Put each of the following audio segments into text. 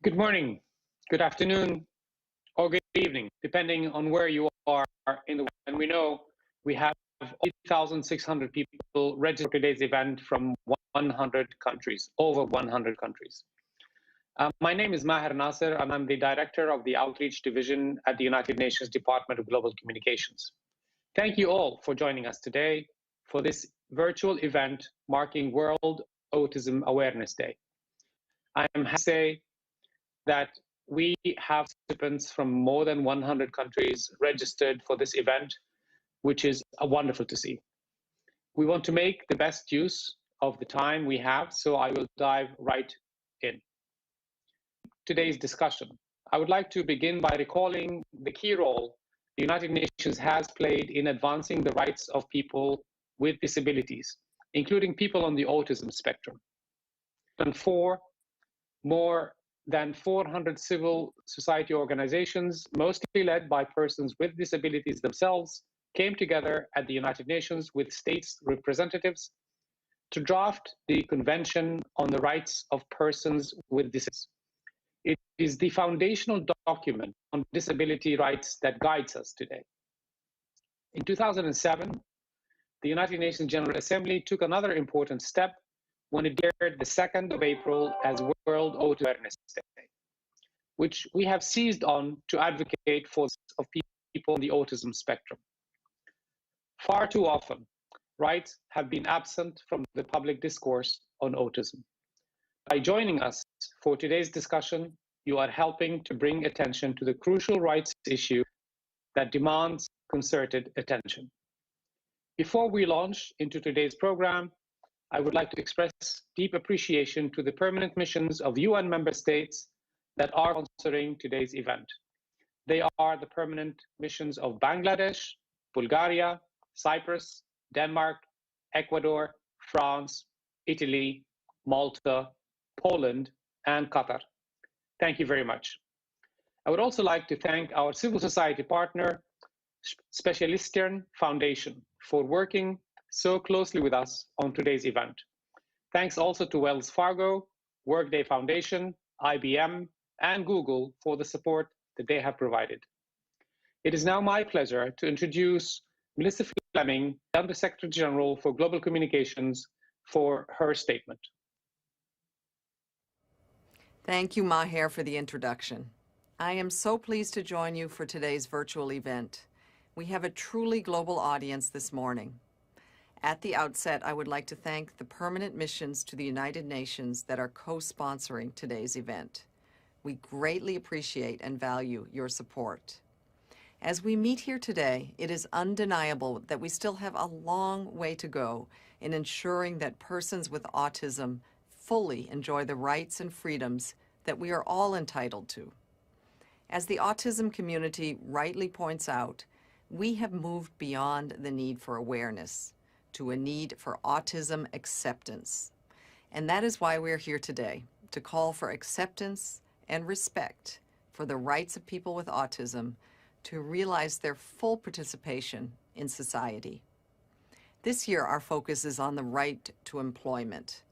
Good morning, good afternoon, or good evening, depending on where you are in the world. And we know we have 8,600 people registered for today's event from 100 countries, over 100 countries. My name is Maher Nasser, and I'm the Director of the Outreach Division at the United Nations Department of Global Communications. Thank you all for joining us today for this virtual event marking World Autism Awareness Day. I am happy to say that we have participants from more than 100 countries registered for this event, which is wonderful to see. We want to make the best use of the time we have, so I will dive right in. Today's discussion, I would like to begin by recalling the key role the United Nations has played in advancing the rights of people with disabilities, including people on the autism spectrum. And more than 400 civil society organizations, mostly led by persons with disabilities themselves, came together at the United Nations with states representatives to draft the Convention on the Rights of Persons with Disabilities. It is the foundational document on disability rights that guides us today. In 2007, the United Nations General Assembly took another important step when it declared the 2nd of April as World Autism Awareness Day, which we have seized on to advocate for of people on the autism spectrum. Far too often, rights have been absent from the public discourse on autism. By joining us for today's discussion, you are helping to bring attention to the crucial rights issue that demands concerted attention. Before we launch into today's program, I would like to express deep appreciation to the permanent missions of UN member states that are sponsoring today's event. They are the permanent missions of Bangladesh, Bulgaria, Cyprus, Denmark, Ecuador, France, Italy, Malta, Poland, and Qatar. Thank you very much. I would also like to thank our civil society partner, Specialistern Foundation, for working so closely with us on today's event. Thanks also to Wells Fargo, Workday Foundation, IBM, and Google for the support that they have provided. It is now my pleasure to introduce Melissa Fleming, Under Secretary General for Global Communications, for her statement. Thank you, Maher, for the introduction. I am so pleased to join you for today's virtual event. We have a truly global audience this morning. At the outset, I would like to thank the permanent missions to the United Nations that are co-sponsoring today's event. We greatly appreciate and value your support. As we meet here today, it is undeniable that we still have a long way to go in ensuring that persons with autism fully enjoy the rights and freedoms that we are all entitled to. As the autism community rightly points out, we have moved beyond the need for awareness to a need for autism acceptance. And that is why we're here today, to call for acceptance and respect for the rights of people with autism to realize their full participation in society. This year, our focus is on the right to employment.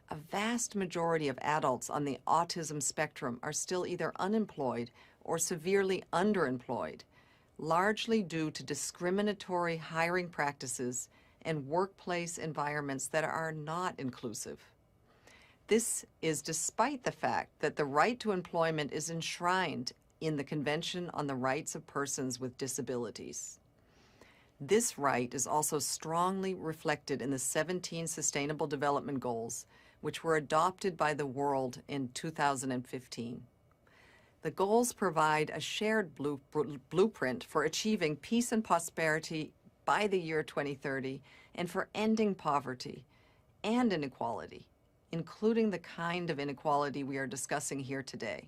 A vast majority of adults on the autism spectrum are still either unemployed or severely underemployed, largely due to discriminatory hiring practices and workplace environments that are not inclusive. This is despite the fact that the right to employment is enshrined in the Convention on the Rights of Persons with Disabilities. This right is also strongly reflected in the 17 Sustainable Development Goals, which were adopted by the world in 2015. The goals provide a shared blueprint for achieving peace and prosperity by the year 2030 and for ending poverty and inequality, including the kind of inequality we are discussing here today,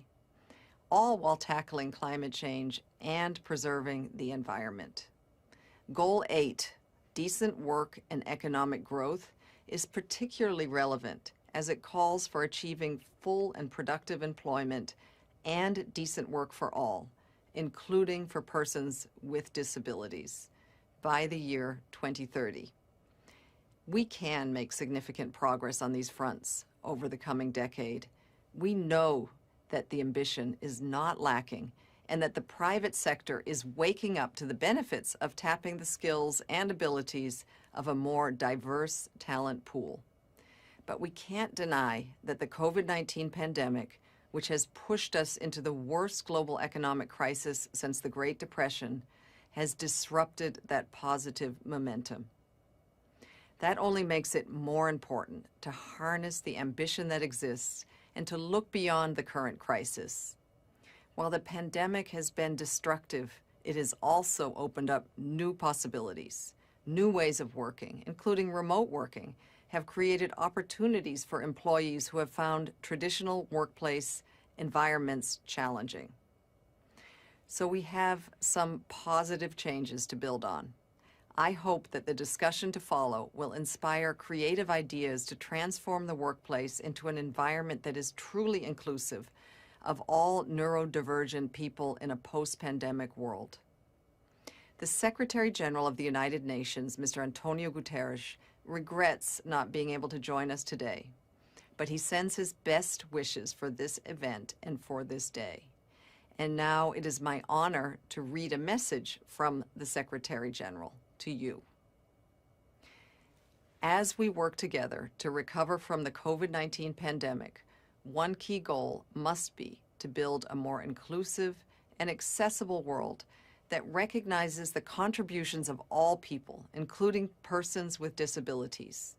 all while tackling climate change and preserving the environment. Goal 8, decent work and economic growth, is particularly relevant as it calls for achieving full and productive employment and decent work for all, including for persons with disabilities, by the year 2030. We can make significant progress on these fronts over the coming decade. We know that the ambition is not lacking and that the private sector is waking up to the benefits of tapping the skills and abilities of a more diverse talent pool. But we can't deny that the COVID-19 pandemic, which has pushed us into the worst global economic crisis since the Great Depression, has disrupted that positive momentum. That only makes it more important to harness the ambition that exists and to look beyond the current crisis. While the pandemic has been destructive, it has also opened up new possibilities. New ways of working, including remote working, have created opportunities for employees who have found traditional workplace environments challenging. So we have some positive changes to build on. I hope that the discussion to follow will inspire creative ideas to transform the workplace into an environment that is truly inclusive of all neurodivergent people in a post-pandemic world. The Secretary General of the United Nations, Mr. Antonio Guterres, regrets not being able to join us today, but he sends his best wishes for this event and for this day. And now it is my honor to read a message from the Secretary General to you. As we work together to recover from the COVID-19 pandemic, one key goal must be to build a more inclusive and accessible world that recognizes the contributions of all people, including persons with disabilities.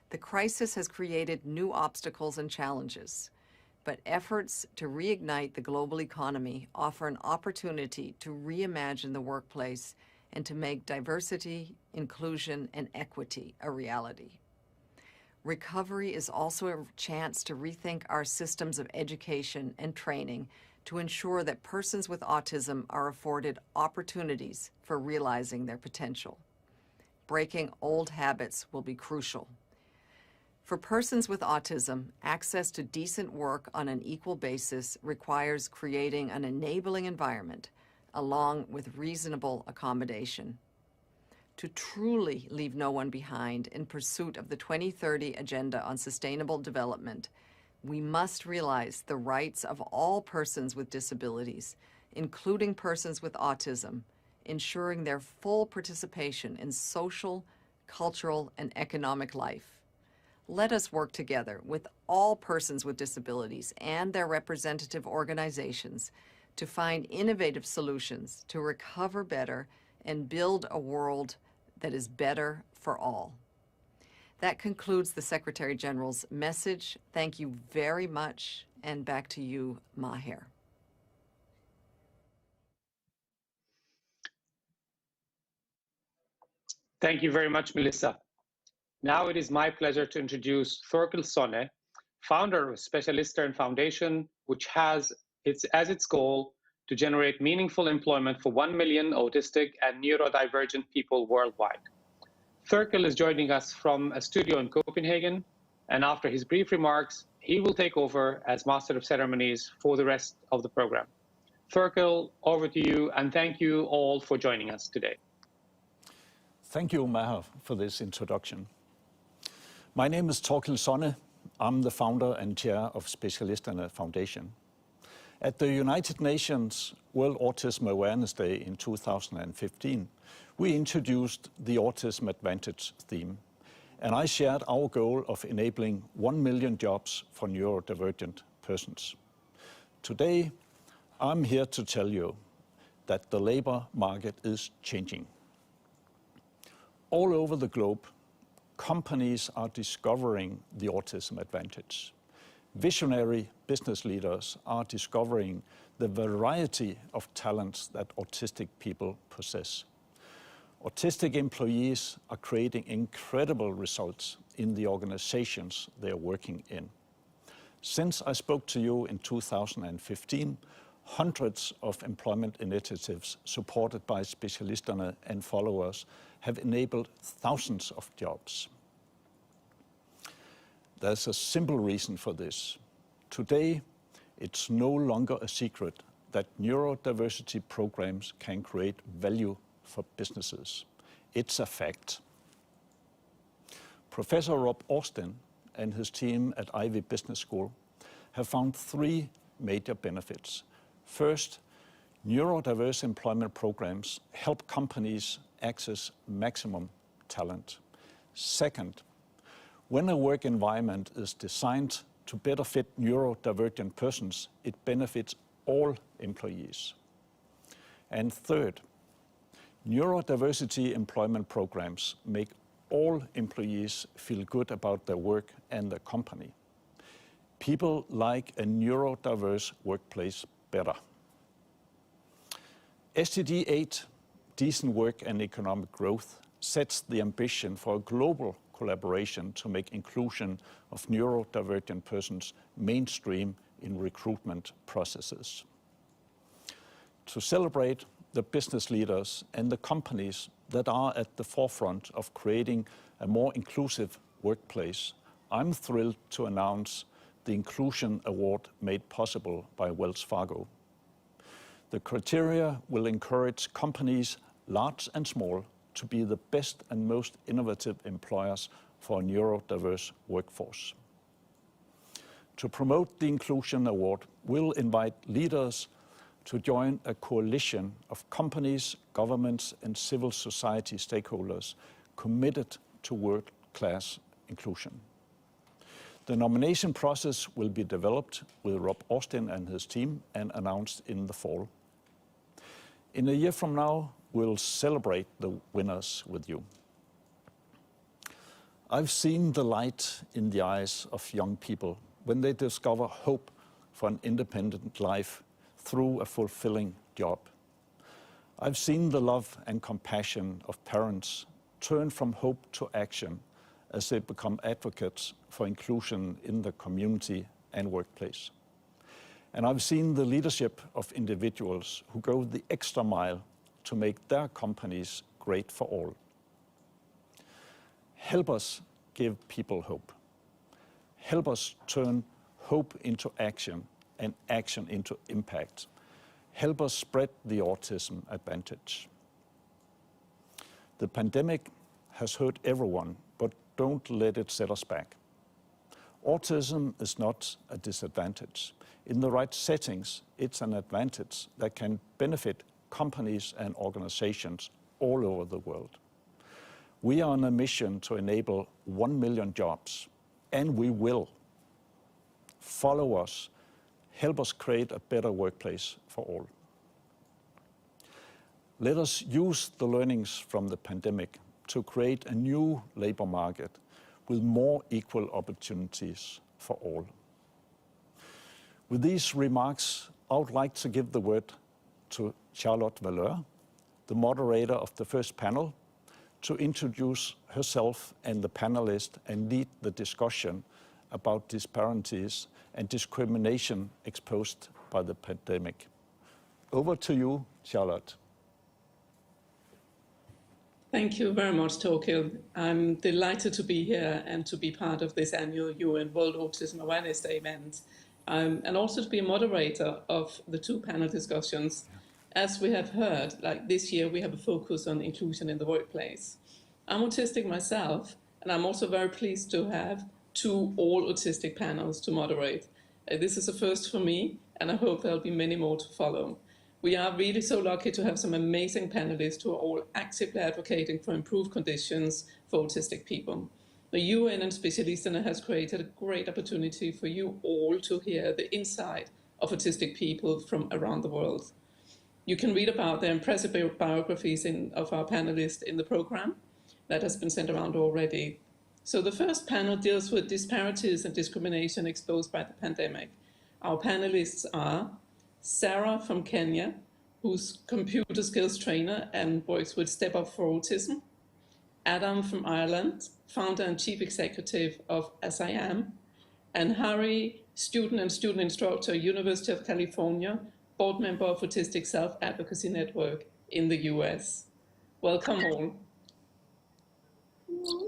The crisis has created new obstacles and challenges, but efforts to reignite the global economy offer an opportunity to reimagine the workplace and to make diversity, inclusion, and equity a reality. Recovery is also a chance to rethink our systems of education and training to ensure that persons with autism are afforded opportunities for realizing their potential. Breaking old habits will be crucial. For persons with autism, access to decent work on an equal basis requires creating an enabling environment along with reasonable accommodation. To truly leave no one behind in pursuit of the 2030 Agenda on Sustainable Development, we must realize the rights of all persons with disabilities, including persons with autism, ensuring their full participation in social, cultural, and economic life. Let us work together with all persons with disabilities and their representative organizations to find innovative solutions to recover better and build a world that is better for all. That concludes the Secretary General's message. Thank you very much, and back to you, Maher. Thank you very much, Melissa. Now it is my pleasure to introduce Thorkel Sonne, founder of Specialisterne Foundation, which has as its goal to generate meaningful employment for 1 million autistic and neurodivergent people worldwide. Thorkel is joining us from a studio in Copenhagen, and after his brief remarks, he will take over as Master of Ceremonies for the rest of the program. Thorkel, over to you, and thank you all for joining us today. Thank you, Maher, for this introduction. My name is Thorkel Sonne. I'm the founder and chair of Specialisterne Foundation. At the United Nations World Autism Awareness Day in 2015, we introduced the Autism Advantage theme, and I shared our goal of enabling 1 million jobs for neurodivergent persons. Today, I'm here to tell you that the labor market is changing. All over the globe, companies are discovering the autism advantage. Visionary business leaders are discovering the variety of talents that autistic people possess. Autistic employees are creating incredible results in the organizations they are working in. Since I spoke to you in 2015, hundreds of employment initiatives supported by Specialisterne and followers have enabled thousands of jobs. There's a simple reason for this. Today, it's no longer a secret that neurodiversity programs can create value for businesses. It's a fact. Professor Rob Austin and his team at Ivy Business School have found 3 major benefits. First, neurodiverse employment programs help companies access maximum talent. Second, when a work environment is designed to better fit neurodivergent persons, it benefits all employees. And third, neurodiversity employment programs make all employees feel good about their work and their company. People like a neurodiverse workplace better. SDG 8, Decent Work and Economic Growth, sets the ambition for a global collaboration to make inclusion of neurodivergent persons mainstream in recruitment processes. To celebrate the business leaders and the companies that are at the forefront of creating a more inclusive workplace, I'm thrilled to announce the Inclusion Award made possible by Wells Fargo. The criteria will encourage companies, large and small, to be the best and most innovative employers for a neurodiverse workforce. To promote the Inclusion Award, we'll invite leaders to join a coalition of companies, governments, and civil society stakeholders committed to world-class inclusion. The nomination process will be developed with Rob Austin and his team and announced in the fall. In a year from now, we'll celebrate the winners with you. I've seen the light in the eyes of young people when they discover hope for an independent life through a fulfilling job. I've seen the love and compassion of parents turn from hope to action as they become advocates for inclusion in the community and workplace. And I've seen the leadership of individuals who go the extra mile to make their companies great for all. Help us give people hope. Help us turn hope into action and action into impact. Help us spread the autism advantage. The pandemic has hurt everyone, but don't let it set us back. Autism is not a disadvantage. In the right settings, it's an advantage that can benefit companies and organizations all over the world. We are on a mission to enable 1 million jobs, and we will. Follow us. Help us create a better workplace for all. Let us use the learnings from the pandemic to create a new labor market with more equal opportunities for all. With these remarks, I would like to give the word to Charlotte Valeur, the moderator of the first panel, to introduce herself and the panelists and lead the discussion about disparities and discrimination exposed by the pandemic. Over to you, Charlotte. Thank you very much, Torkild. I'm delighted to be here and to be part of this annual UN World Autism Awareness Day event, and also to be a moderator of the two panel discussions. As we have heard, like this year, we have a focus on inclusion in the workplace. I'm autistic myself, and I'm also very pleased to have two all autistic panels to moderate. This is a first for me, and I hope there'll be many more to follow. We are really so lucky to have some amazing panelists who are all actively advocating for improved conditions for autistic people. The UN and Specialisterna has created a great opportunity for you all to hear the insight of autistic people from around the world. You can read about their impressive biographies of our panelists in the program that has been sent around already. So the first panel deals with disparities and discrimination exposed by the pandemic. Our panelists are Sarah from Kenya, who's computer skills trainer and works with Step Up for Autism. Adam from Ireland, founder and chief executive of As I Am. And Harry, student and student instructor, University of California, board member of Autistic Self-Advocacy Network in the US. Welcome all.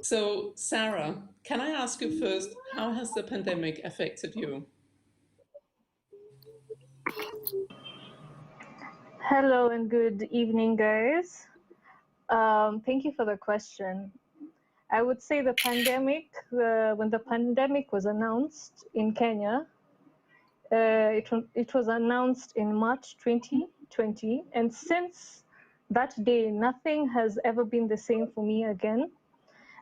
So Sarah, can I ask you first, how has the pandemic affected you? Hello and good evening, guys. Thank you for the question. I would say the pandemic, when the pandemic was announced in Kenya, It was announced in March 2020, and since that day, nothing has ever been the same for me again.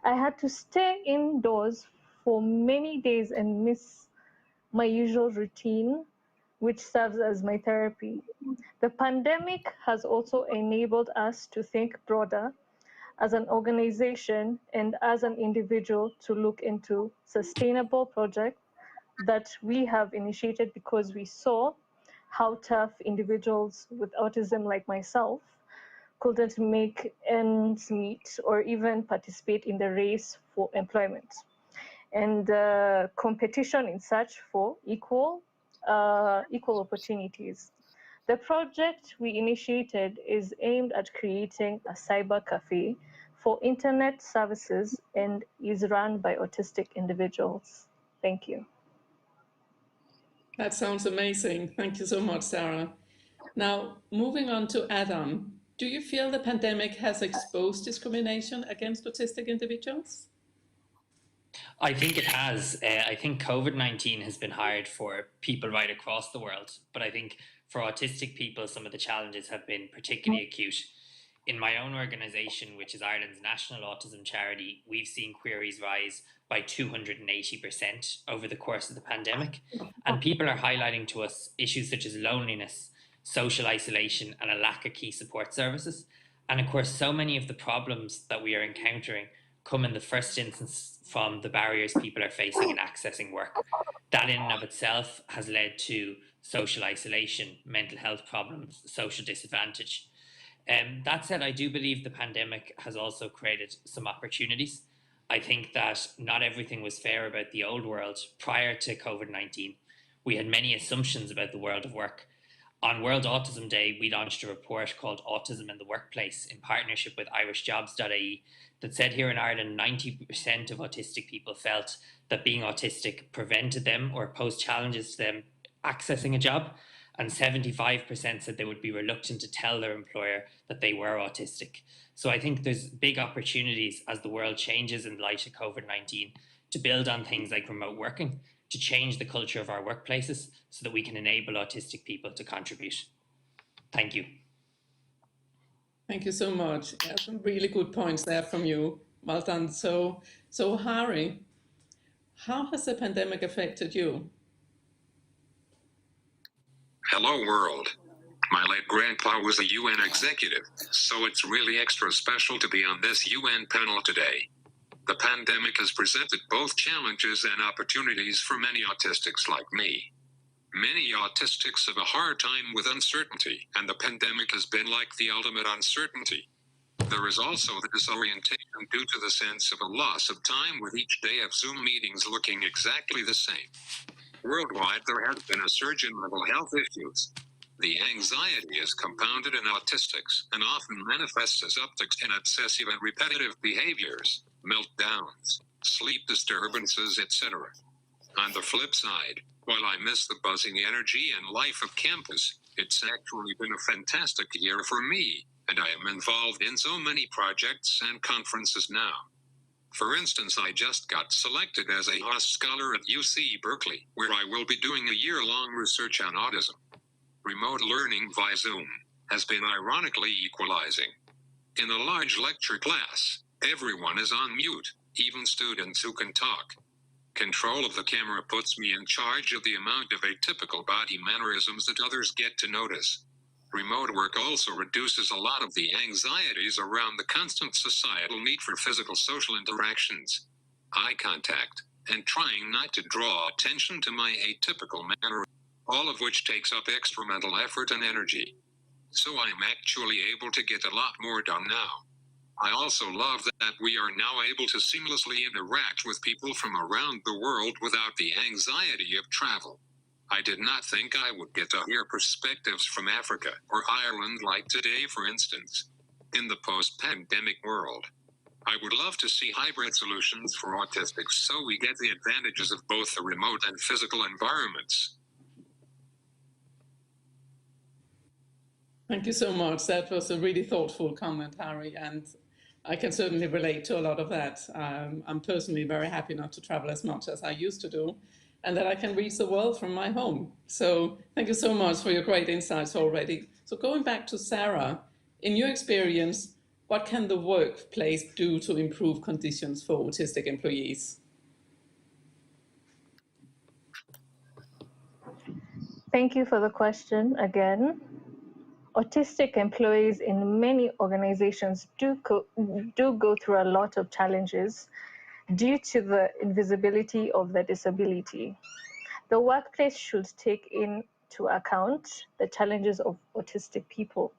I had to stay indoors for many days and miss my usual routine, which serves as my therapy. The pandemic has also enabled us to think broader as an organization and as an individual to look into sustainable projects that we have initiated because we saw how tough individuals with autism like myself couldn't make ends meet or even participate in the race for employment and competition in search for equal opportunities. The project we initiated is aimed at creating a cyber cafe for internet services and is run by autistic individuals. Thank you. That sounds amazing. Thank you so much, Sarah. Now, moving on to Adam. Do you feel the pandemic has exposed discrimination against autistic individuals? I think it has. I think COVID-19 has been hard for people right across the world, but I think for autistic people, some of the challenges have been particularly acute. In my own organisation, which is Ireland's national autism charity, we've seen queries rise by 280% over the course of the pandemic. And people are highlighting to us issues such as loneliness, social isolation, and a lack of key support services. And of course, so many of the problems that we are encountering come in the first instance from the barriers people are facing in accessing work. That in and of itself has led to social isolation, mental health problems, social disadvantage. That said, I do believe the pandemic has also created some opportunities. I think that not everything was fair about the old world prior to COVID-19. We had many assumptions about the world of work. On World Autism Day, we launched a report called Autism in the Workplace in partnership with irishjobs.ie that said here in Ireland, 90% of autistic people felt that being autistic prevented them or posed challenges to them accessing a job. And 75% said they would be reluctant to tell their employer that they were autistic. So I think there's big opportunities as the world changes in light of COVID-19 to build on things like remote working, to change the culture of our workplaces so that we can enable autistic people to contribute. Thank you. Thank you so much. Yeah, some really good points there from you. Well done. So Hari, how has the pandemic affected you? Hello, world. My late grandpa was a UN executive, so it's really extra special to be on this UN panel today. The pandemic has presented both challenges and opportunities for many autistics like me. Many autistics have a hard time with uncertainty, and the pandemic has been like the ultimate uncertainty. There is also the disorientation due to the sense of a loss of time with each day of Zoom meetings looking exactly the same. Worldwide, there has been a surge in mental health issues. The anxiety is compounded in autistics and often manifests as upticks in obsessive and repetitive behaviors, meltdowns, sleep disturbances, etc. On the flip side, while I miss the buzzing energy and life of campus, it's actually been a fantastic year for me, and I am involved in so many projects and conferences now. For instance, I just got selected as a Haas Scholar at UC Berkeley, where I will be doing a year-long research on autism. Remote learning via Zoom has been ironically equalizing. In a large lecture class, everyone is on mute, even students who can talk. Control of the camera puts me in charge of the amount of atypical body mannerisms that others get to notice. Remote work also reduces a lot of the anxieties around the constant societal need for physical social interactions, eye contact, and trying not to draw attention to my atypical manner, all of which takes up extra mental effort and energy. So I'm actually able to get a lot more done now. I also love that we are now able to seamlessly interact with people from around the world without the anxiety of travel. I did not think I would get to hear perspectives from Africa or Ireland like today, for instance. In the post-pandemic world, I would love to see hybrid solutions for autistics so we get the advantages of both the remote and physical environments. Thank you so much. That was a really thoughtful comment, Hari, and I can certainly relate to a lot of that. I'm personally very happy not to travel as much as I used to do. and that I can reach the world from my home. So thank you so much for your great insights already. So going back to Sarah, in your experience, what can the workplace do to improve conditions for autistic employees? Thank you for the question again. Autistic employees in many organizations do go through a lot of challenges due to the invisibility of their disability. The workplace should take into account the challenges of autistic people.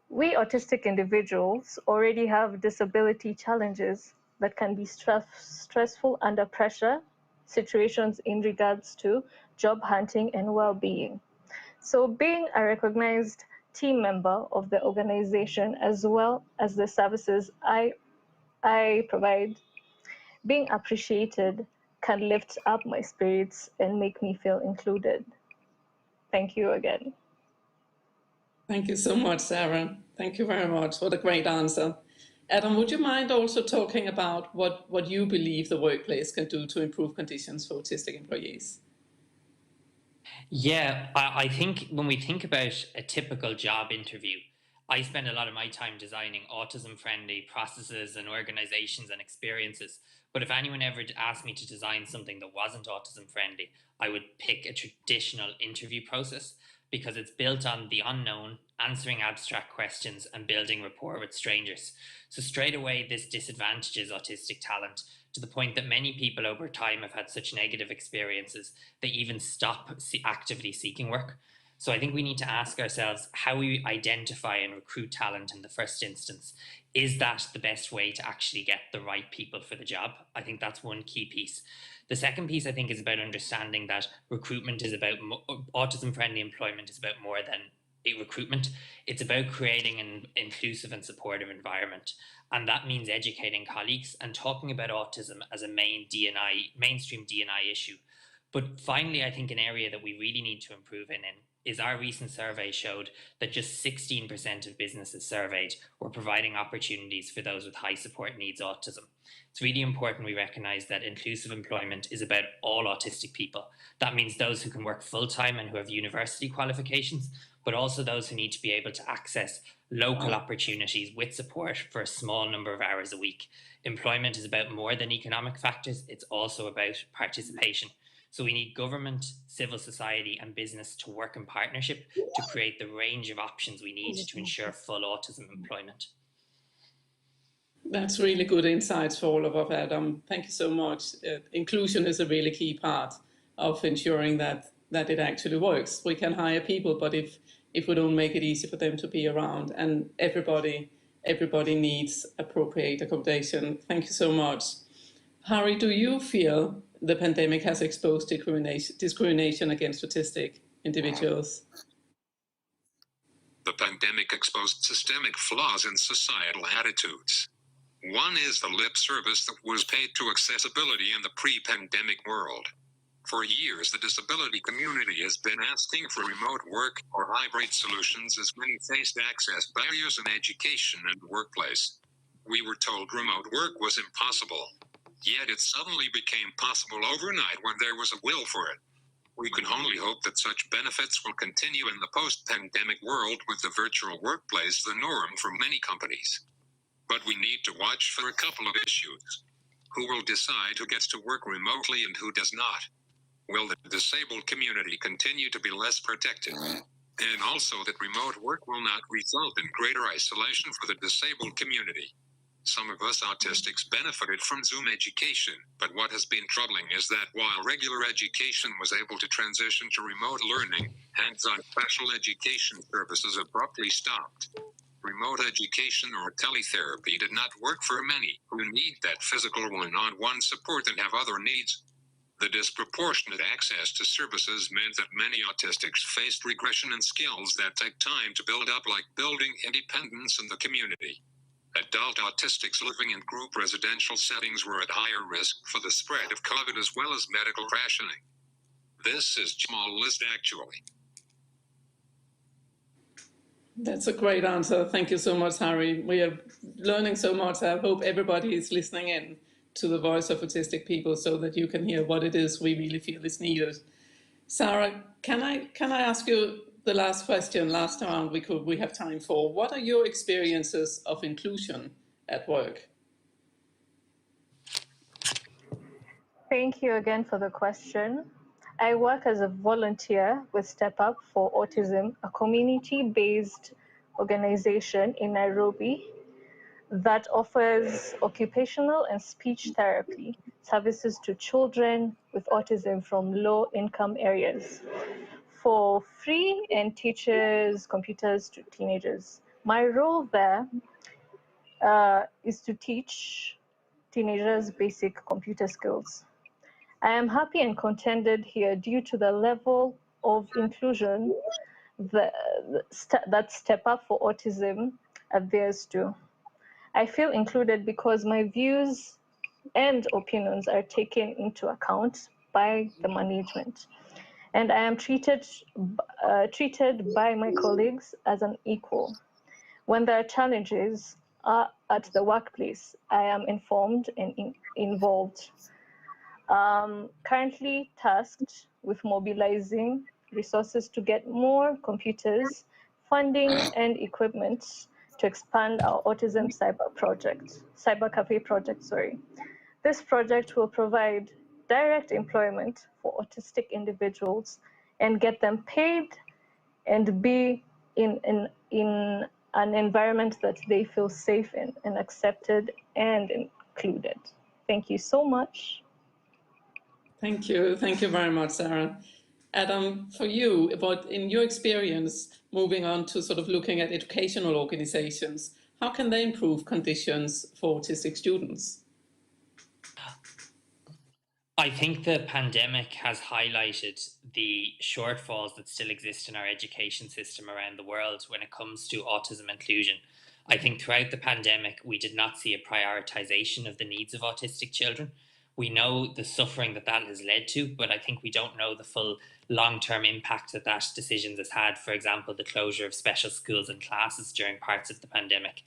We autistic individuals already have disability challenges that can be stressful under pressure, situations in regards to job hunting and well-being. So being a recognized team member of the organization as well as the services I provide, being appreciated can lift up my spirits and make me feel included. Thank you again. Thank you so much, Sarah. Thank you very much. What a great answer. Adam, would you mind also talking about what you believe the workplace can do to improve conditions for autistic employees? Yeah, I think when we think about a typical job interview, I spend a lot of my time designing autism-friendly processes and organizations and experiences. But if anyone ever asked me to design something that wasn't autism-friendly, I would pick a traditional interview process because it's built on the unknown, answering abstract questions, and building rapport with strangers. So straight away, this disadvantages autistic talent to the point that many people over time have had such negative experiences, they even stop actively seeking work. So I think we need to ask ourselves how we identify and recruit talent in the first instance. Is that the best way to actually get the right people for the job? I think that's one key piece. The second piece, I think, is about understanding that recruitment is about autism-friendly employment is about more than recruitment. It's about creating an inclusive and supportive environment. And that means educating colleagues and talking about autism as a mainstream D&I issue. But finally, I think an area that we really need to improve in is our recent survey showed that just 16% of businesses surveyed were providing opportunities for those with high support needs autism. It's really important we recognise that inclusive employment is about all autistic people. That means those who can work full-time and who have university qualifications, but also those who need to be able to access local opportunities with support for a small number of hours a week. Employment is about more than economic factors, it's also about participation. So we need government, civil society and business to work in partnership to create the range of options we need to ensure full autism employment. That's really good insights for all of us, Adam. Thank you so much. Inclusion is a really key part of ensuring that it actually works. We can hire people, but if we don't make it easy for them to be around, and everybody needs appropriate accommodation. Thank you so much. Harry, do you feel the pandemic has exposed discrimination against autistic individuals? The pandemic exposed systemic flaws in societal attitudes. One is the lip service that was paid to accessibility in the pre-pandemic world. For years, the disability community has been asking for remote work or hybrid solutions as many faced access barriers in education and workplace. We were told remote work was impossible. Yet it suddenly became possible overnight when there was a will for it. We can only hope that such benefits will continue in the post-pandemic world with the virtual workplace the norm for many companies. But we need to watch for a couple of issues. Who will decide who gets to work remotely and who does not? Will the disabled community continue to be less protected? And also that remote work will not result in greater isolation for the disabled community. Some of us autistics benefited from Zoom education, but what has been troubling is that while regular education was able to transition to remote learning, hands-on special education services abruptly stopped. Remote education or teletherapy did not work for many who need that physical one-on-one support and have other needs. The disproportionate access to services meant that many autistics faced regression in skills that take time to build up, like building independence in the community. Adult autistics living in group residential settings were at higher risk for the spread of COVID as well as medical rationing. This is a small list actually. That's a great answer. Thank you so much, Harry. We are learning so much. I hope everybody is listening in to the voice of autistic people so that you can hear what it is we really feel is needed. Sarah, can I ask you the last question, last round we have time for? What are your experiences of inclusion at work? Thank you again for the question. I work as a volunteer with Step Up for Autism, a community-based organization in Nairobi that offers occupational and speech therapy services to children with autism from low-income areas for free, and teaches computers to teenagers. My role there is to teach teenagers basic computer skills. I am happy and contented here due to the level of inclusion that Step Up for Autism adheres to. I feel included because my views and opinions are taken into account by the management, and I am treated by my colleagues as an equal. When there are challenges at the workplace, I am informed and involved. Currently tasked with mobilizing resources to get more computers, funding, and equipment to expand our autism cyber cafe project. This project will provide direct employment for autistic individuals and get them paid and be in an environment that they feel safe in and accepted and included. Thank you so much. Thank you very much, Sarah. Adam, for you, in your experience, moving on to sort of looking at educational organizations, how can they improve conditions for autistic students? I think the pandemic has highlighted the shortfalls that still exist in our education system around the world when it comes to autism inclusion. I think throughout the pandemic, we did not see a prioritization of the needs of autistic children. We know the suffering that has led to, but I think we don't know the full long-term impact that decision has had. For example, the closure of special schools and classes during parts of the pandemic.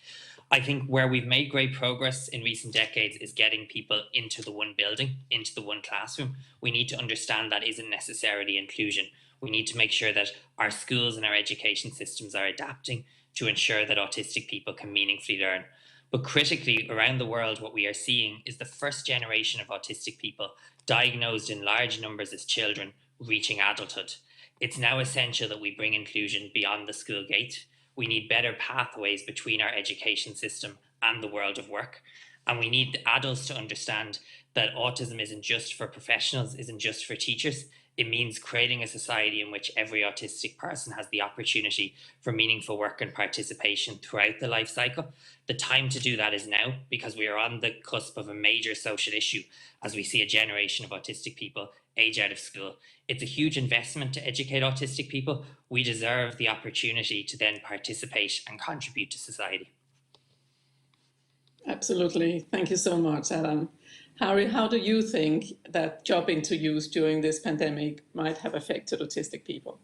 I think where we've made great progress in recent decades is getting people into the one building, into the one classroom. We need to understand that isn't necessarily inclusion. We need to make sure that our schools and our education systems are adapting to ensure that autistic people can meaningfully learn. But critically, around the world, what we are seeing is the first generation of autistic people diagnosed in large numbers as children reaching adulthood. It's now essential that we bring inclusion beyond the school gate. We need better pathways between our education system and the world of work. And we need adults to understand that autism isn't just for professionals, isn't just for teachers. It means creating a society in which every autistic person has the opportunity for meaningful work and participation throughout the life cycle. The time to do that is now, because we are on the cusp of a major social issue as we see a generation of autistic people age out of school. It's a huge investment to educate autistic people. We deserve the opportunity to then participate and contribute to society. Absolutely. Thank you so much, Adam. Harry, how do you think that job interviews during this pandemic might have affected autistic people?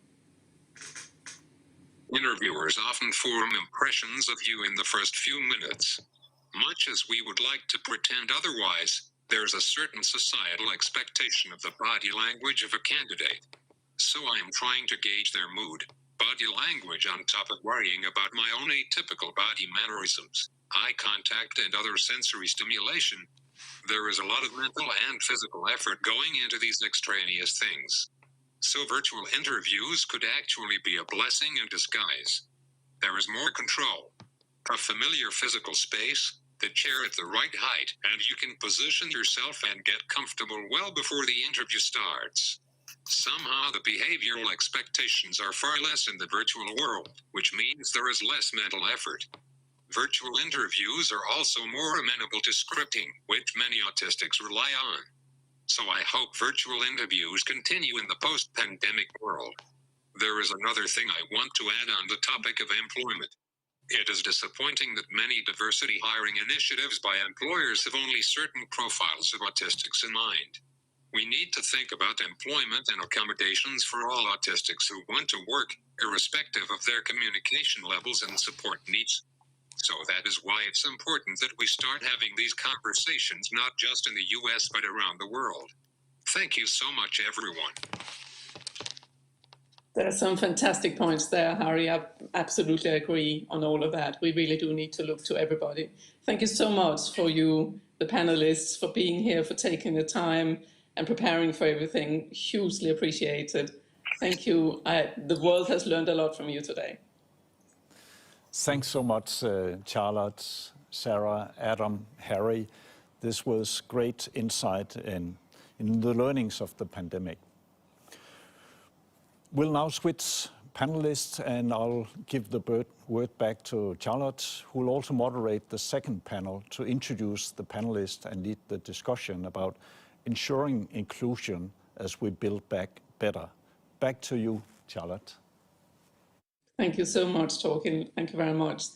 Interviewers often form impressions of you in the first few minutes. Much as we would like to pretend otherwise, there's a certain societal expectation of the body language of a candidate. So I am trying to gauge their mood, body language on top of worrying about my own atypical body mannerisms, eye contact, and other sensory stimulation. There is a lot of mental and physical effort going into these extraneous things. So virtual interviews could actually be a blessing in disguise. There is more control, a familiar physical space, the chair at the right height, and you can position yourself and get comfortable well before the interview starts. Somehow the behavioral expectations are far less in the virtual world, which means there is less mental effort. Virtual interviews are also more amenable to scripting, which many autistics rely on. So I hope virtual interviews continue in the post-pandemic world. There is another thing I want to add on the topic of employment. It is disappointing that many diversity hiring initiatives by employers have only certain profiles of autistics in mind. We need to think about employment and accommodations for all autistics who want to work, irrespective of their communication levels and support needs. So that is why it's important that we start having these conversations not just in the US but around the world. Thank you so much, everyone. There are some fantastic points there, Harry. I absolutely agree on all of that. We really do need to look to everybody. Thank you so much for you, the panelists, for being here, for taking the time and preparing for everything. Hugely appreciated. Thank you. The world has learned a lot from you today. Thanks so much, Charlotte, Sarah, Adam, Harry. This was great insight in the learnings of the pandemic. We'll now switch panelists, and I'll give the word back to Charlotte, who will also moderate the second panel to introduce the panelists and lead the discussion about ensuring inclusion as we build back better. Back to you, Charlotte. Thank you so much, Torkild. Thank you very much.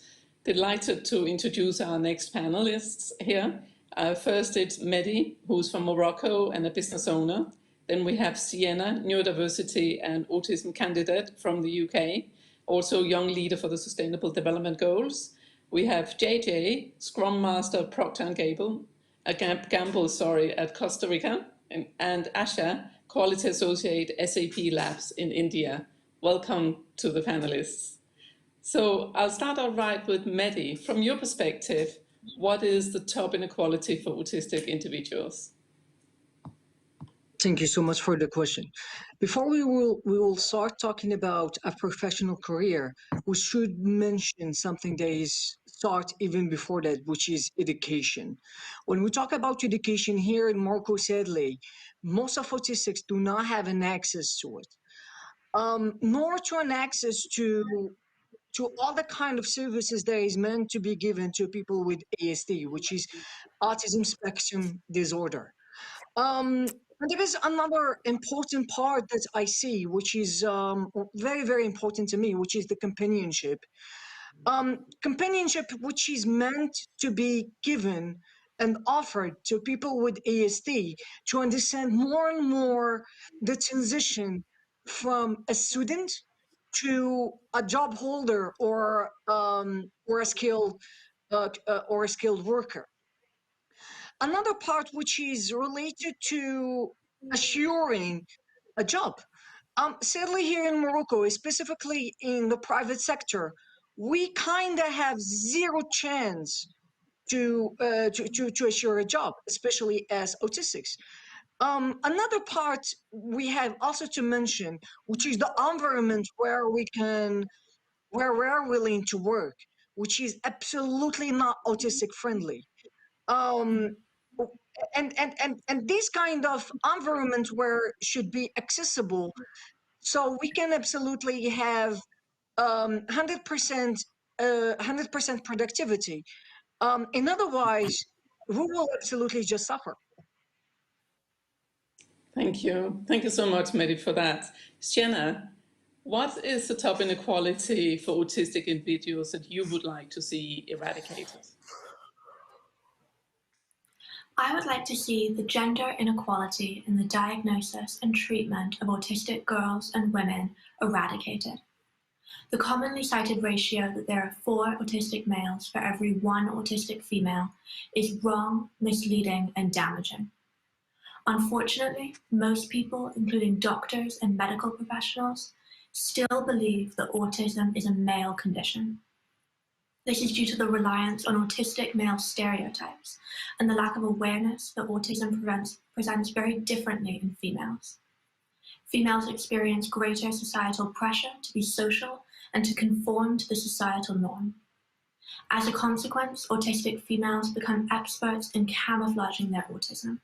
Delighted to introduce our next panelists here. First, it's Mehdi, who's from Morocco and a business owner. Then we have Sienna, neurodiversity and autism candidate from the UK, also young leader for the Sustainable Development Goals. We have JJ, Scrum Master at Procter & Gamble, at Costa Rica, and Asha, Quality Associate SAP Labs in India. Welcome to the panelists. So I'll start out right with Mehdi. From your perspective, what is the top inequality for autistic individuals? Thank you so much for the question. Before we will start talking about a professional career, we should mention something that is start even before that, which is education. When we talk about education here in Morocco, sadly, most of autistics do not have an access to it, nor to an access to all the kind of services that is meant to be given to people with ASD, which is autism spectrum disorder. And there is another important part that I see, which is very, very important to me, which is the companionship. Companionship which is meant to be given and offered to people with ASD to understand more and more the transition from a student to a job holder or a skilled worker. Another part which is related to assuring a job. Sadly, here in Morocco, specifically in the private sector, we kind of have zero chance to assure a job, especially as autistics. Another part we have also to mention, which is the environment where we're willing to work, which is absolutely not autistic friendly. And this kind of environment where should be accessible, so we can absolutely have 100% productivity. And otherwise, we will absolutely just suffer. Thank you. Thank you so much, Mehdi, for that. Sienna, what is the top inequality for autistic individuals that you would like to see eradicated? I would like to see the gender inequality in the diagnosis and treatment of autistic girls and women eradicated. The commonly cited ratio that there are 4 autistic males for every 1 autistic female is wrong, misleading, and damaging. Unfortunately, most people, including doctors and medical professionals, still believe that autism is a male condition. This is due to the reliance on autistic male stereotypes and the lack of awareness that autism presents very differently in females. Females experience greater societal pressure to be social and to conform to the societal norm. As a consequence, autistic females become experts in camouflaging their autism.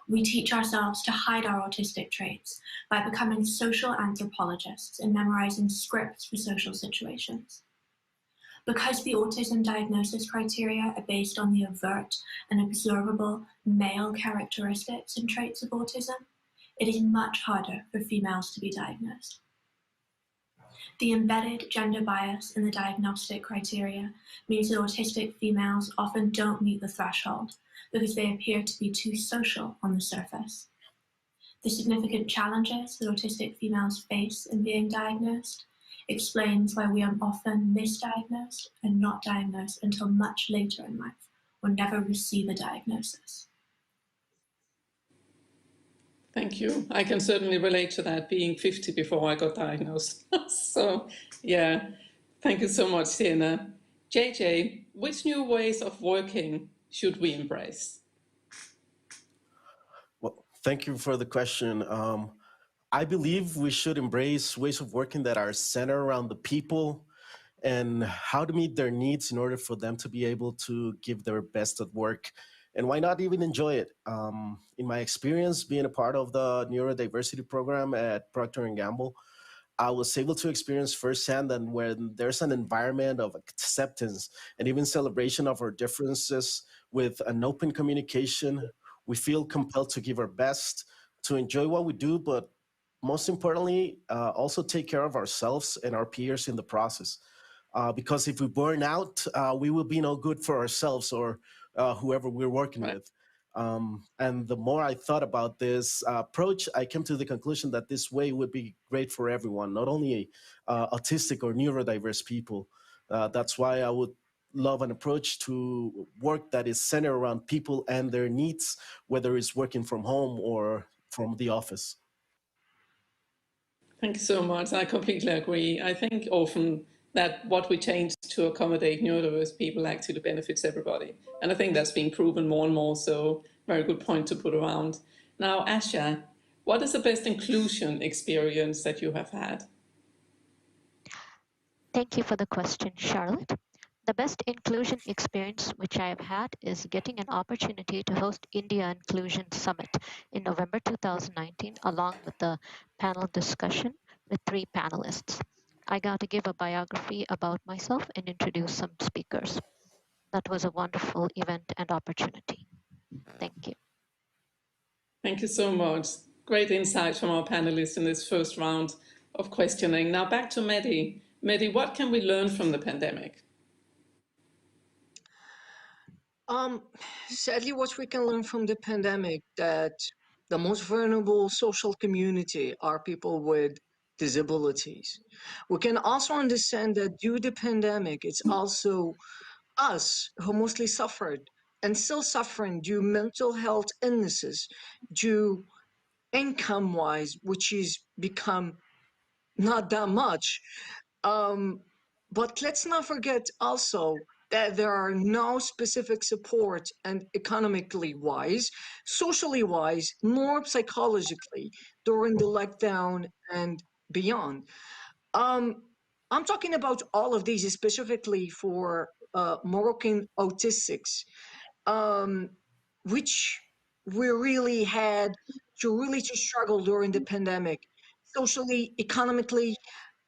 We teach ourselves to hide our autistic traits by becoming social anthropologists and memorizing scripts for social situations. Because the autism diagnosis criteria are based on the overt and observable male characteristics and traits of autism, it is much harder for females to be diagnosed. The embedded gender bias in the diagnostic criteria means that autistic females often don't meet the threshold because they appear to be too social on the surface. The significant challenges that autistic females face in being diagnosed explains why we are often misdiagnosed and not diagnosed until much later in life, or never receive a diagnosis. Thank you. I can certainly relate to that, being 50 before I got diagnosed. So, yeah, thank you so much, Sienna. JJ, which new ways of working should we embrace? Well, thank you for the question. I believe we should embrace ways of working that are centered around the people and how to meet their needs in order for them to be able to give their best at work. And why not even enjoy it? In my experience, being a part of the neurodiversity program at Procter & Gamble, I was able to experience firsthand that when there's an environment of acceptance and even celebration of our differences with an open communication, we feel compelled to give our best, to enjoy what we do, but most importantly, also take care of ourselves and our peers in the process. Because if we burn out, we will be no good for ourselves or whoever we're working with. And the more I thought about this approach, I came to the conclusion that this way would be great for everyone, not only autistic or neurodiverse people. That's why I would love an approach to work that is centered around people and their needs, whether it's working from home or from the office. Thank you so much. I completely agree. I think often that what we change to accommodate neurodiverse people actually benefits everybody. And I think that's being proven more and more, so very good point to put around. Now, Asha, what is the best inclusion experience that you have had? Thank you for the question, Charlotte. The best inclusion experience which I have had is getting an opportunity to host India Inclusion Summit in November 2019, along with the panel discussion with 3 panelists. I got to give a biography about myself and introduce some speakers. That was a wonderful event and opportunity. Thank you. Thank you so much. Great insight from our panelists in this first round of questioning. Now back to Mehdi. Mehdi, what can we learn from the pandemic? Sadly, what we can learn from the pandemic, that the most vulnerable social community are people with disabilities. We can also understand that due to the pandemic, it's also us who mostly suffered and still suffering due mental health illnesses, due income-wise, which is become not that much. But let's not forget also that there are no specific support and economically wise, socially wise, nor psychologically during the lockdown and beyond. I'm talking about all of these specifically for Moroccan autistics, which we really had to struggle during the pandemic, socially, economically,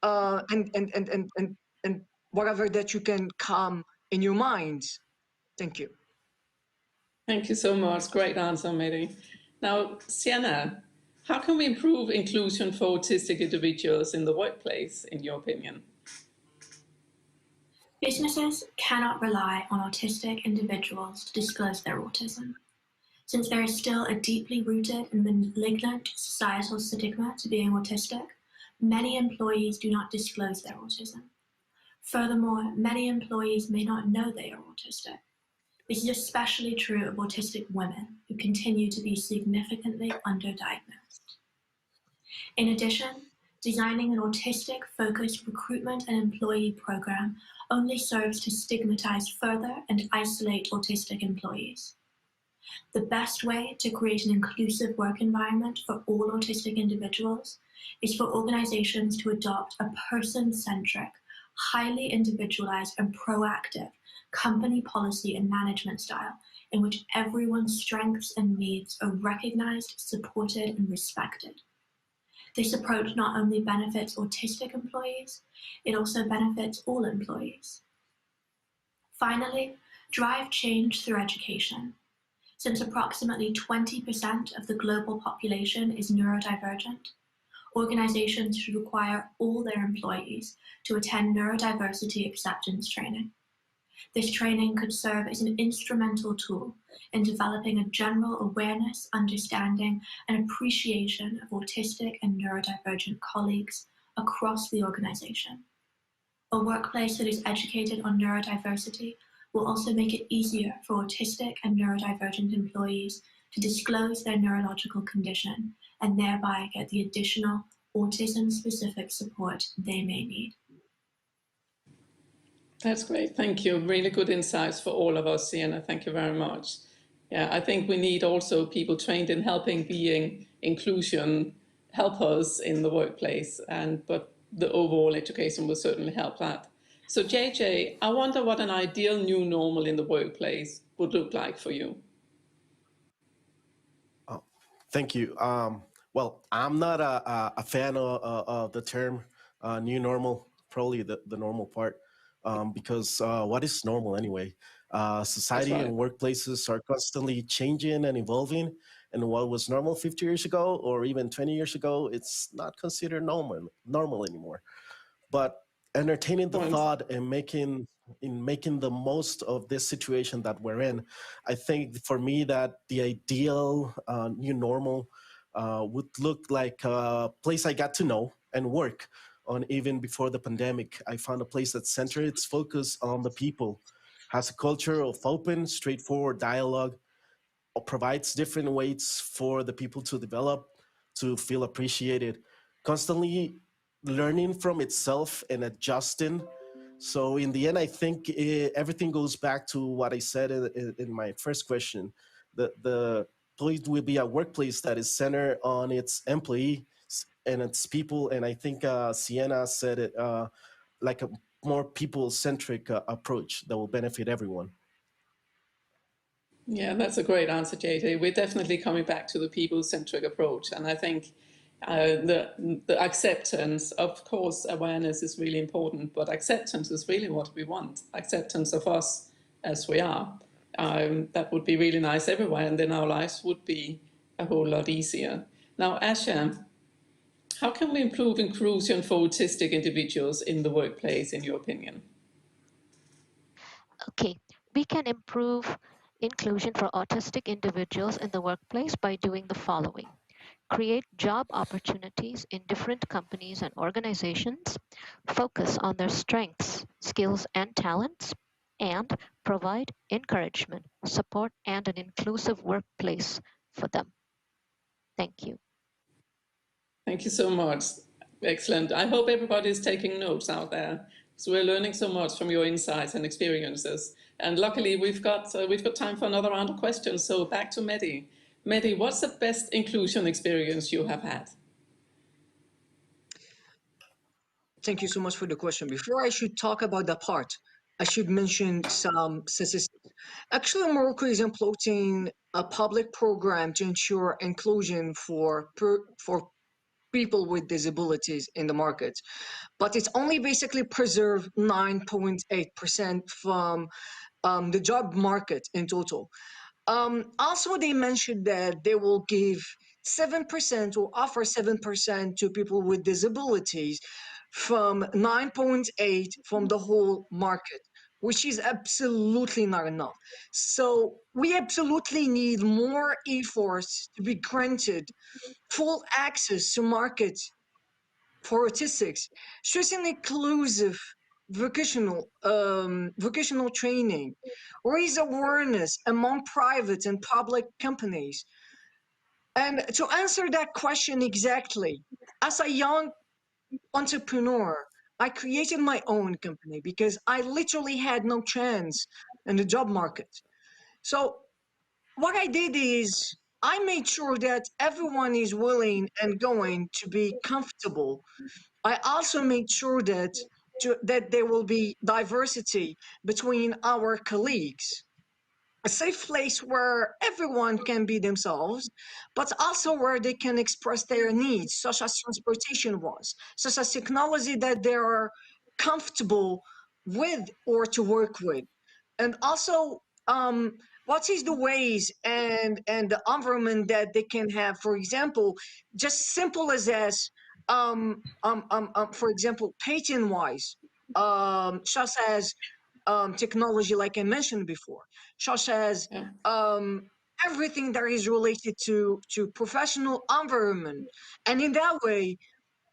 and whatever that you can come in your minds. Thank you. Thank you so much. Great answer, Mehdi. Now, Sienna, how can we improve inclusion for autistic individuals in the workplace, in your opinion? Businesses cannot rely on autistic individuals to disclose their autism, since there is still a deeply rooted and malignant societal stigma to being autistic. Many employees do not disclose their autism. Furthermore, many employees may not know they are autistic. This is especially true of autistic women, who continue to be significantly underdiagnosed. In addition, designing an autistic-focused recruitment and employee program only serves to stigmatize further and isolate autistic employees. The best way to create an inclusive work environment for all autistic individuals is for organizations to adopt a person-centric, highly individualized and proactive company policy and management style in which everyone's strengths and needs are recognized, supported, and respected. This approach not only benefits autistic employees, it also benefits all employees. Finally, drive change through education. Since approximately 20% of the global population is neurodivergent, organizations should require all their employees to attend neurodiversity acceptance training. This training could serve as an instrumental tool in developing a general awareness, understanding, and appreciation of autistic and neurodivergent colleagues, across the organization. A workplace that is educated on neurodiversity will also make it easier for autistic and neurodivergent employees to disclose their neurological condition and thereby get the additional autism-specific support they may need. That's great. Thank you. Really good insights for all of us, Sienna. Thank you very much. Yeah, I think we need also people trained in helping being inclusion help us in the workplace, but the overall education will certainly help that. So JJ, I wonder what an ideal new normal in the workplace would look like for you. Oh, thank you. Well, I'm not a fan of the term new normal, probably the normal part, because what is normal anyway? Society right. and workplaces are constantly changing and evolving, and what was normal 50 years ago or even 20 years ago, it's not considered normal anymore. But entertaining the thought and making the most of this situation that we're in, I think for me that the ideal new normal would look like a place I got to know and work on even before the pandemic. I found a place that centered its focus on the people, has a culture of open, straightforward dialogue, or provides different ways for the people to develop, to feel appreciated, constantly learning from itself and adjusting. So in the end, I think everything goes back to what I said in my first question. The place will be a workplace that is centered on its employees and its people. And I think Sienna said it like a more people-centric approach that will benefit everyone. Yeah, that's a great answer, JJ. We're definitely coming back to the people-centric approach. And I think the acceptance, of course, awareness is really important, but acceptance is really what we want. Acceptance of us as we are. That would be really nice everywhere, and then our lives would be a whole lot easier. Now, Asha, how can we improve inclusion for autistic individuals in the workplace, in your opinion? Okay, we can improve inclusion for autistic individuals in the workplace by doing the following. Create job opportunities in different companies and organizations, focus on their strengths, skills, and talents, and provide encouragement, support, and an inclusive workplace for them. Thank you. Thank you so much. Excellent. I hope everybody is taking notes out there. So we're learning so much from your insights and experiences. And luckily, we've got time for another round of questions. So back to Mehdi. Mehdi, what's the best inclusion experience you have had? Thank you so much for the question. Before I should talk about that part, I should mention some statistics. Actually, Morocco is implementing a public program to ensure inclusion for people with disabilities in the market, but it's only basically preserved 9.8% from the job market in total. Also, they mentioned that they will give 7% or offer 7% to people with disabilities from 9.8 from the whole market, which is absolutely not enough. So we absolutely need more efforts to be granted full access to markets for autistics, stressing inclusive vocational training, raise awareness among private and public companies. And to answer that question exactly, as a young entrepreneur, I created my own company because I literally had no chance in the job market. So what I did is I made sure that everyone is willing and going to be comfortable. I also made sure that there will be diversity between our colleagues, a safe place where everyone can be themselves, but also where they can express their needs, such as transportation was, such as technology that they are comfortable with or to work with. And also, what is the ways and the environment that they can have, for example, just simple as for example, patent wise, such as technology, like I mentioned before, such as everything that is related to professional environment. And in that way,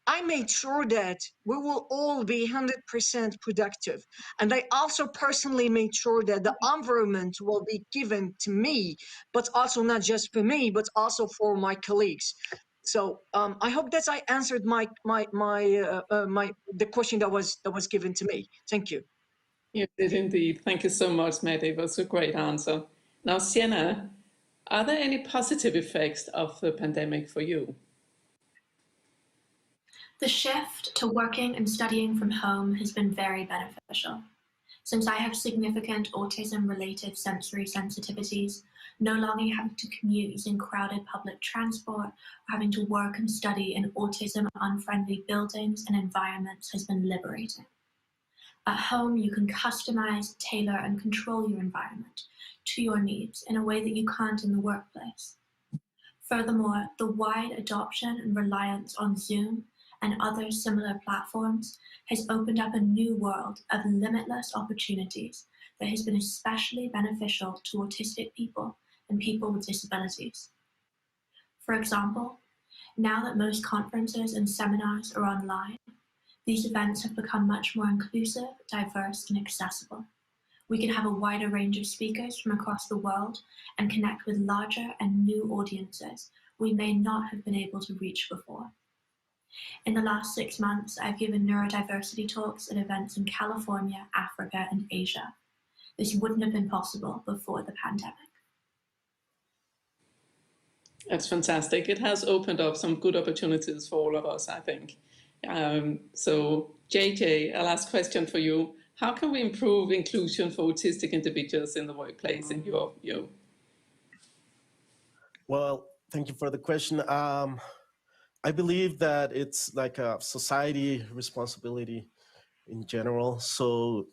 I made sure that we will all be 100% productive. And I also personally made sure that the environment will be given to me, but also not just for me, but also for my colleagues. So I hope that I answered the question that was given to me. Thank you. You did indeed. Thank you so much, Mehdi. It was a great answer. Now, Sienna, are there any positive effects of the pandemic for you? The shift to working and studying from home has been very beneficial. Since I have significant autism-related sensory sensitivities, no longer having to commute using crowded public transport or having to work and study in autism-unfriendly buildings and environments has been liberating. At home, you can customize, tailor, and control your environment to your needs in a way that you can't in the workplace. Furthermore, the wide adoption and reliance on Zoom and other similar platforms has opened up a new world of limitless opportunities that has been especially beneficial to autistic people and people with disabilities. For example, now that most conferences and seminars are online, these events have become much more inclusive, diverse, and accessible. We can have a wider range of speakers from across the world and connect with larger and new audiences we may not have been able to reach before. In the last 6 months, I've given neurodiversity talks at events in California, Africa, and Asia. This wouldn't have been possible before the pandemic. That's fantastic. It has opened up some good opportunities for all of us, I think. So, JJ, a last question for you. How can we improve inclusion for autistic individuals in the workplace in your view? Well, thank you for the question. I believe that it's like a society responsibility in general. So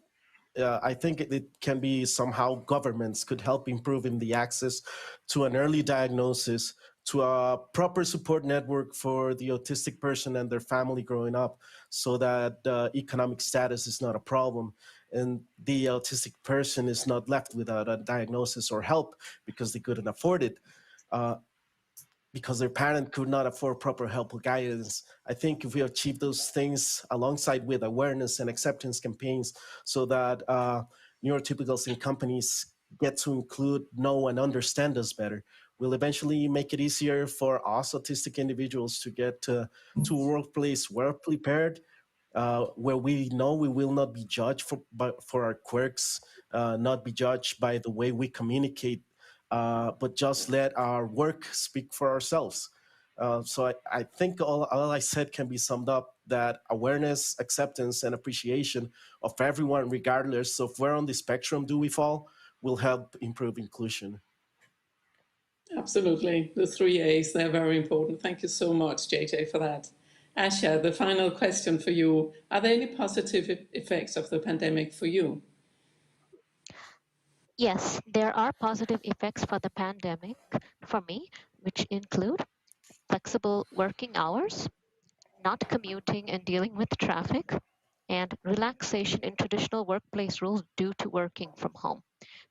I think it can be somehow governments could help improving the access to an early diagnosis, to a proper support network for the autistic person and their family growing up, so that economic status is not a problem and the autistic person is not left without a diagnosis or help because they couldn't afford it. Because their parent could not afford proper help or guidance. I think if we achieve those things alongside with awareness and acceptance campaigns so that neurotypicals in companies get to include, know, and understand us better, will eventually make it easier for us autistic individuals to get to a workplace well prepared, where we know we will not be judged for our quirks, not be judged by the way we communicate, but just let our work speak for ourselves. So I think all I said can be summed up, that awareness, acceptance, and appreciation of everyone, regardless of where on the spectrum do we fall, will help improve inclusion. Absolutely. The 3 A's, they're very important. Thank you so much, JJ, for that. Asha, the final question for you. Are there any positive effects of the pandemic for you? Yes, there are positive effects for the pandemic for me, which include flexible working hours, not commuting and dealing with traffic, and relaxation in traditional workplace rules due to working from home.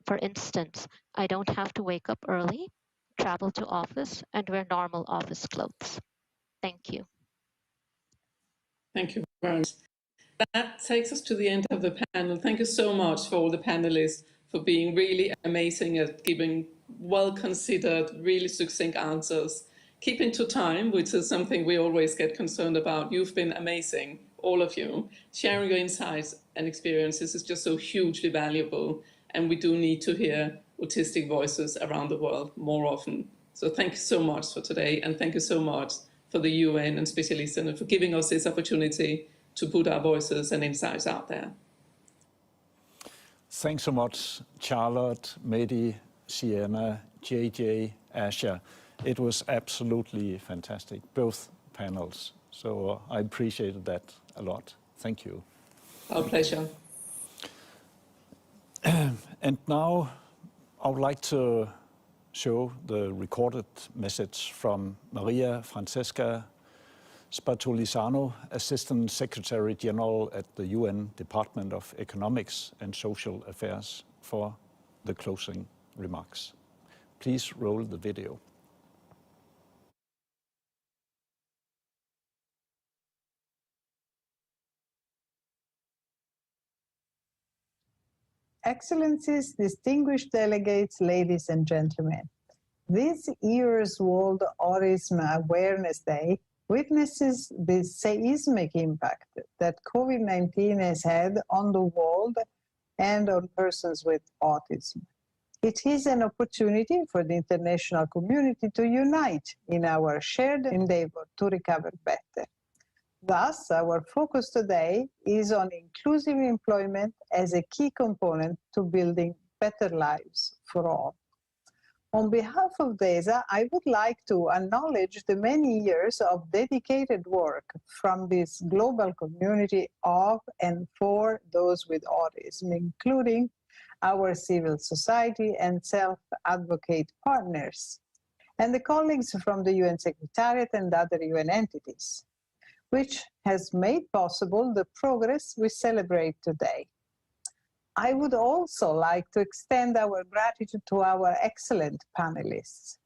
For instance, I don't have to wake up early, travel to office, and wear normal office clothes. Thank you. Thank you very much. That takes us to the end of the panel. Thank you so much for all the panelists for being really amazing at giving well-considered, really succinct answers. Keeping to time, which is something we always get concerned about. You've been amazing, all of you. Sharing your insights and experiences is just so hugely valuable, and we do need to hear autistic voices around the world more often. So thank you so much for today, and thank you so much for the UN and Specialist Center for giving us this opportunity to put our voices and insights out there. Thanks so much, Charlotte, Mehdi, Sienna, JJ, Asha. It was absolutely fantastic, both panels. So I appreciated that a lot. Thank you. Our pleasure. And now I would like to show the recorded message from Maria Francesca Spartolizano, Assistant Secretary General at the UN Department of Economics and Social Affairs, for the closing remarks. Please roll the video. Excellencies, distinguished delegates, ladies and gentlemen, this year's World Autism Awareness Day witnesses the seismic impact that COVID-19 has had on the world and on persons with autism. It is an opportunity for the international community to unite in our shared endeavor to recover better. Thus, our focus today is on inclusive employment as a key component to building better lives for all. On behalf of DESA, I would like to acknowledge the many years of dedicated work from this global community of and for those with autism, including our civil society and self-advocate partners, and the colleagues from the UN Secretariat and other UN entities, which has made possible the progress we celebrate today. I would also like to extend our gratitude to our excellent panelists.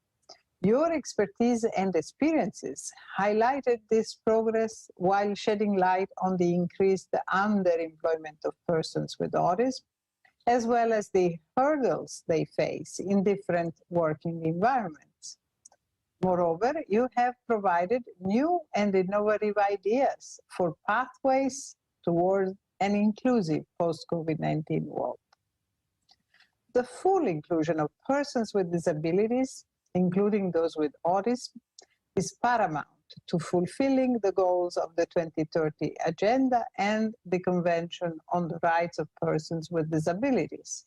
Your expertise and experiences highlighted this progress while shedding light on the increased underemployment of persons with autism, as well as the hurdles they face in different working environments. Moreover, you have provided new and innovative ideas for pathways toward an inclusive post-COVID-19 world. The full inclusion of persons with disabilities, including those with autism, is paramount to fulfilling the goals of the 2030 Agenda and the Convention on the Rights of Persons with Disabilities,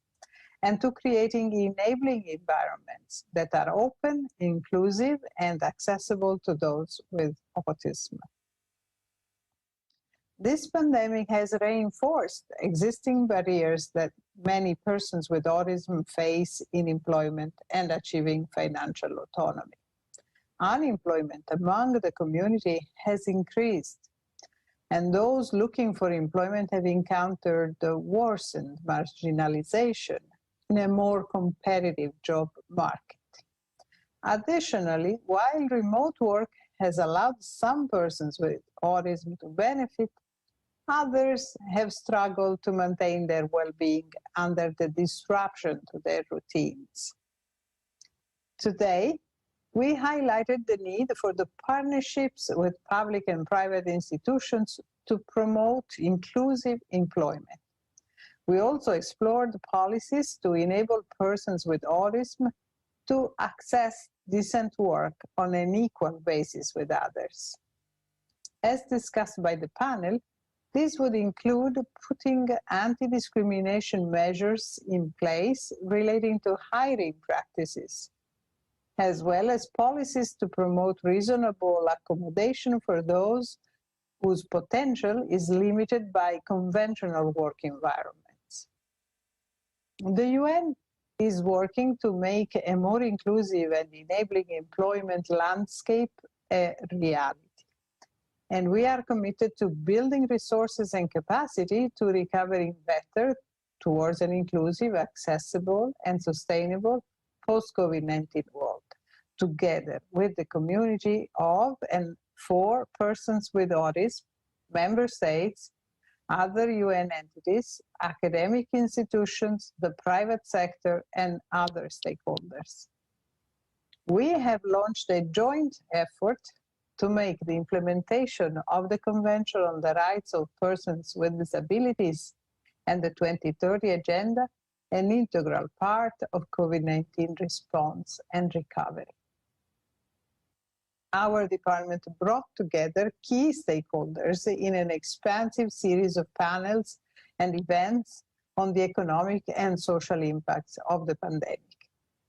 and to creating enabling environments that are open, inclusive, and accessible to those with autism. This pandemic has reinforced existing barriers that many persons with autism face in employment and achieving financial autonomy. Unemployment among the community has increased, and those looking for employment have encountered the worsened marginalization in a more competitive job market. Additionally, while remote work has allowed some persons with autism to benefit, others have struggled to maintain their well-being under the disruption to their routines. Today, we highlighted the need for the partnerships with public and private institutions to promote inclusive employment. We also explored policies to enable persons with autism to access decent work on an equal basis with others. As discussed by the panel, this would include putting anti-discrimination measures in place relating to hiring practices, as well as policies to promote reasonable accommodation for those whose potential is limited by conventional work environments. The UN is working to make a more inclusive and enabling employment landscape a reality. And we are committed to building resources and capacity to recovering better towards an inclusive, accessible, and sustainable post-COVID-19 world, together with the community of and for persons with autism, member states, other UN entities, academic institutions, the private sector, and other stakeholders. We have launched a joint effort to make the implementation of the Convention on the Rights of Persons with Disabilities and the 2030 Agenda an integral part of COVID-19 response and recovery. Our department brought together key stakeholders in an expansive series of panels and events on the economic and social impacts of the pandemic.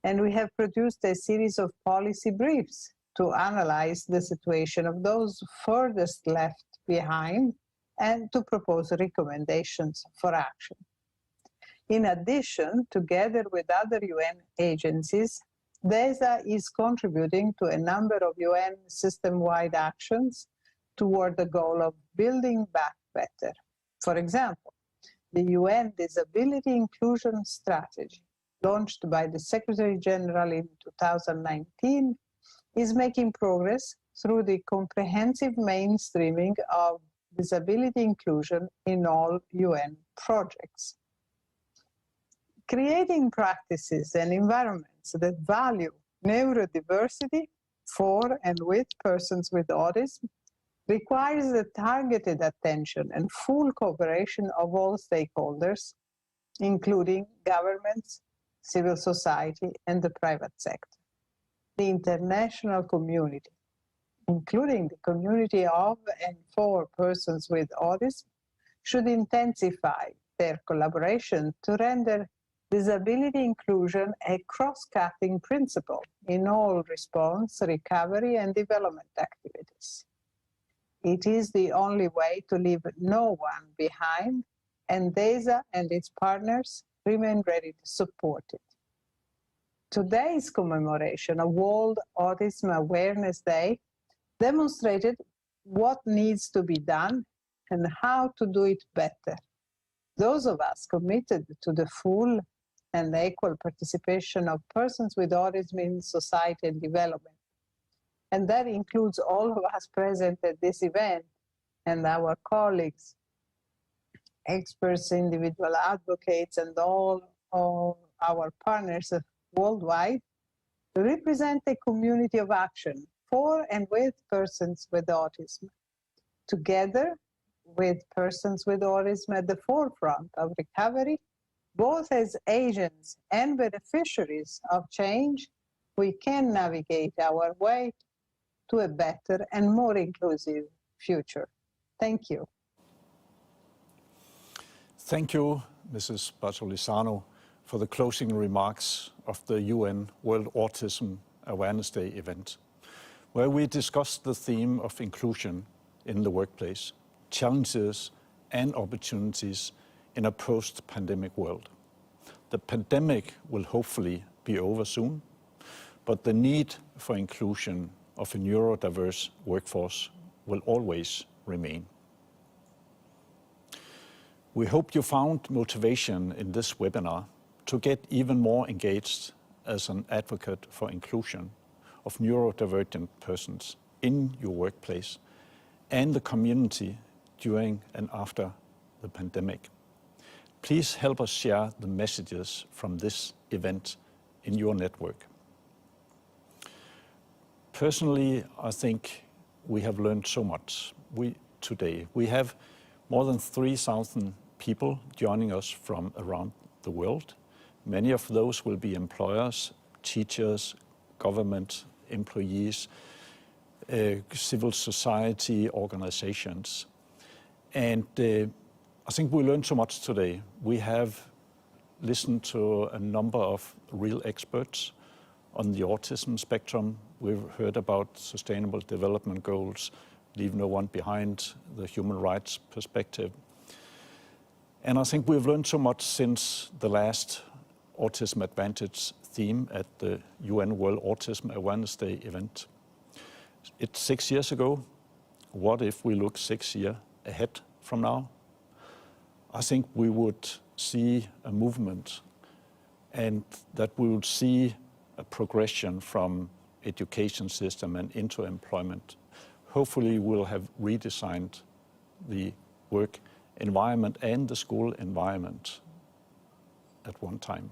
And we have produced a series of policy briefs to analyze the situation of those furthest left behind and to propose recommendations for action. In addition, together with other UN agencies, DESA is contributing to a number of UN system-wide actions toward the goal of building back better. For example, the UN Disability Inclusion Strategy, launched by the Secretary General in 2019, is making progress through the comprehensive mainstreaming of disability inclusion in all UN projects. Creating practices and environments that value neurodiversity for and with persons with autism requires the targeted attention and full cooperation of all stakeholders, including governments, civil society, and the private sector. The international community, including the community of and for persons with autism, should intensify their collaboration to render disability inclusion a cross-cutting principle in all response, recovery, and development activities. It is the only way to leave no one behind, and DESA and its partners remain ready to support it. Today's commemoration of World Autism Awareness Day demonstrated what needs to be done and how to do it better. Those of us committed to the full and equal participation of persons with autism in society and development. And that includes all of us present at this event and our colleagues, experts, individual advocates, and all our partners worldwide, represent a community of action for and with persons with autism, together with persons with autism at the forefront of recovery. Both as agents and beneficiaries of change, we can navigate our way to a better and more inclusive future. Thank you. Thank you, Mrs. Bartolizano, for the closing remarks of the UN World Autism Awareness Day event, where we discussed the theme of inclusion in the workplace, challenges and opportunities in a post-pandemic world. The pandemic will hopefully be over soon, but the need for inclusion of a neurodiverse workforce will always remain. We hope you found motivation in this webinar to get even more engaged as an advocate for inclusion of neurodivergent persons in your workplace and the community during and after the pandemic. Please help us share the messages from this event in your network. Personally, I think we have learned so much today. We have more than 3,000 people joining us from around the world. Many of those will be employers, teachers, government employees, civil society organizations. And I think we learned so much today. We have listened to a number of real experts on the autism spectrum. We've heard about sustainable development goals, leave no one behind, the human rights perspective. And I think we've learned so much since the last Autism Advantage theme at the UN World Autism Awareness Day event. It's 6 years ago. What if we look 6 years ahead from now? I think we would see a movement, and that we would see a progression from education system and into employment. Hopefully we'll have redesigned the work environment and the school environment at one time.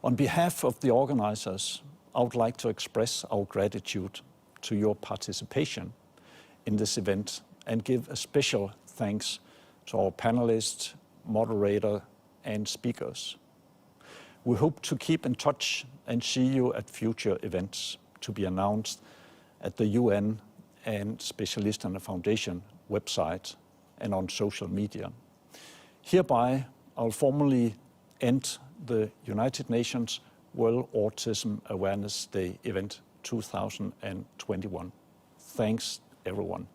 On behalf of the organizers, I would like to express our gratitude to your participation in this event and give a special thanks to our panelists, moderator, and speakers. We hope to keep in touch and see you at future events to be announced at the UN and Specialisten Foundation website and on social media. Hereby, I'll formally end the United Nations World Autism Awareness Day event 2021. Thanks, everyone.